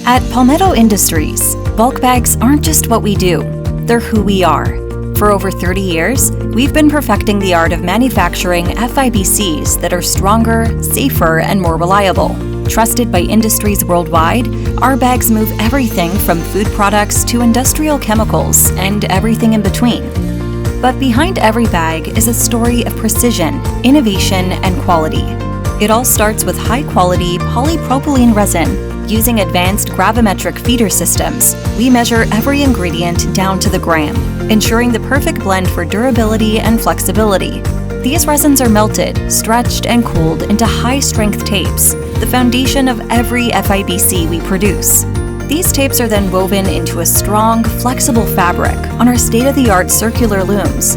At Palmetto Industries, bulk bags aren't just what we do, they're who we are. For over 30 years, we've been perfecting the art of manufacturing FIBCs that are stronger, safer, and more reliable. Trusted by industries worldwide, our bags move everything from food products to industrial chemicals and everything in between. But behind every bag is a story of precision, innovation, and quality. It all starts with high-quality polypropylene resin. Using advanced gravimetric feeder systems, we measure every ingredient down to the gram, ensuring the perfect blend for durability and flexibility. These resins are melted, stretched, and cooled into high-strength tapes, the foundation of every FIBC we produce. These tapes are then woven into a strong, flexible fabric on our state-of-the-art circular looms.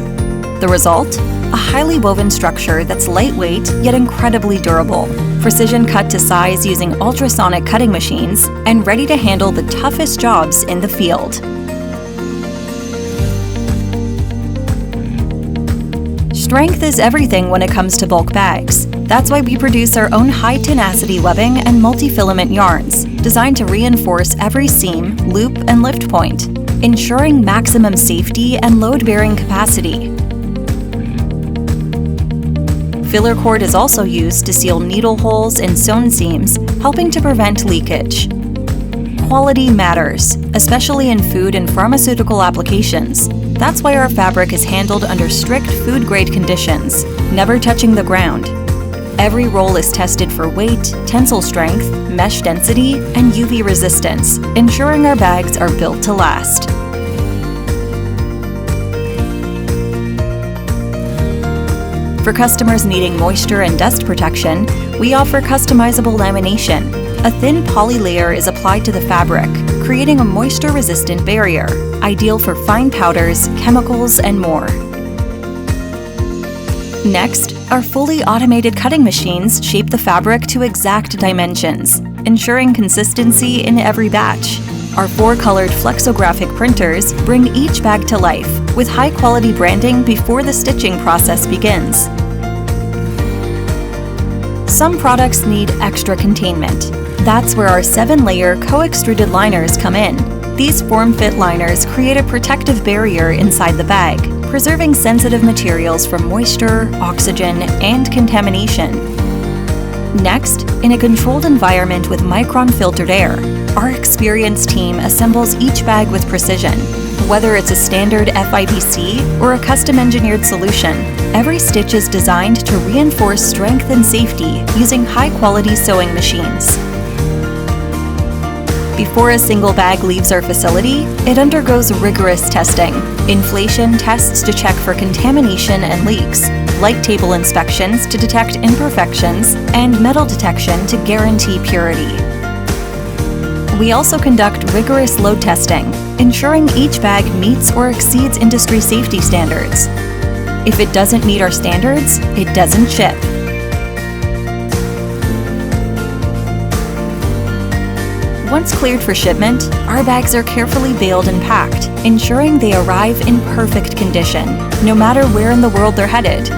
The result? A highly woven structure that's lightweight yet incredibly durable, precision cut to size using ultrasonic cutting machines, and ready to handle the toughest jobs in the field. Strength is everything when it comes to bulk bags. That's why we produce our own high-tenacity webbing and multi-filament yarns, designed to reinforce every seam, loop, and lift point, ensuring maximum safety and load-bearing capacity. Filler cord is also used to seal needle holes and sewn seams, helping to prevent leakage. Quality matters, especially in food and pharmaceutical applications. That's why our fabric is handled under strict food-grade conditions, never touching the ground. Every roll is tested for weight, tensile strength, mesh density, and UV resistance, ensuring our bags are built to last. For customers needing moisture and dust protection, we offer customizable lamination. A thin poly layer is applied to the fabric, creating a moisture-resistant barrier, ideal for fine powders, chemicals, and more. Next, our fully automated cutting machines shape the fabric to exact dimensions, ensuring consistency in every batch. Our 4-colored flexographic printers bring each bag to life, with high-quality branding before the stitching process begins. Some products need extra containment. That's where our 7-layer co-extruded liners come in. These form-fit liners create a protective barrier inside the bag, preserving sensitive materials from moisture, oxygen, and contamination. Next, in a controlled environment with micron-filtered air, our experienced team assembles each bag with precision. Whether it's a standard FIBC or a custom-engineered solution, every stitch is designed to reinforce strength and safety using high-quality sewing machines. Before a single bag leaves our facility, it undergoes rigorous testing, inflation tests to check for contamination and leaks, light table inspections to detect imperfections, and metal detection to guarantee purity. We also conduct rigorous load testing, ensuring each bag meets or exceeds industry safety standards. If it doesn't meet our standards, it doesn't ship. Once cleared for shipment, our bags are carefully baled and packed, ensuring they arrive in perfect condition, no matter where in the world they're headed.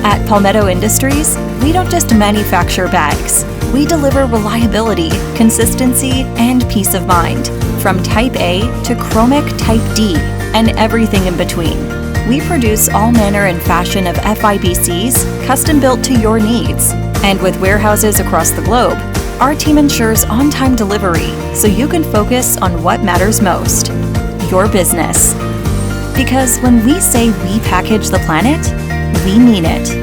At Palmetto Industries, we don't just manufacture bags. We deliver reliability, consistency, and peace of mind, from Type A to Chromic Type D, and everything in between. We produce all manner and fashion of FIBCs, custom-built to your needs. And with warehouses across the globe, our team ensures on-time delivery so you can focus on what matters most, your business. Because when we say we package the planet, we mean it.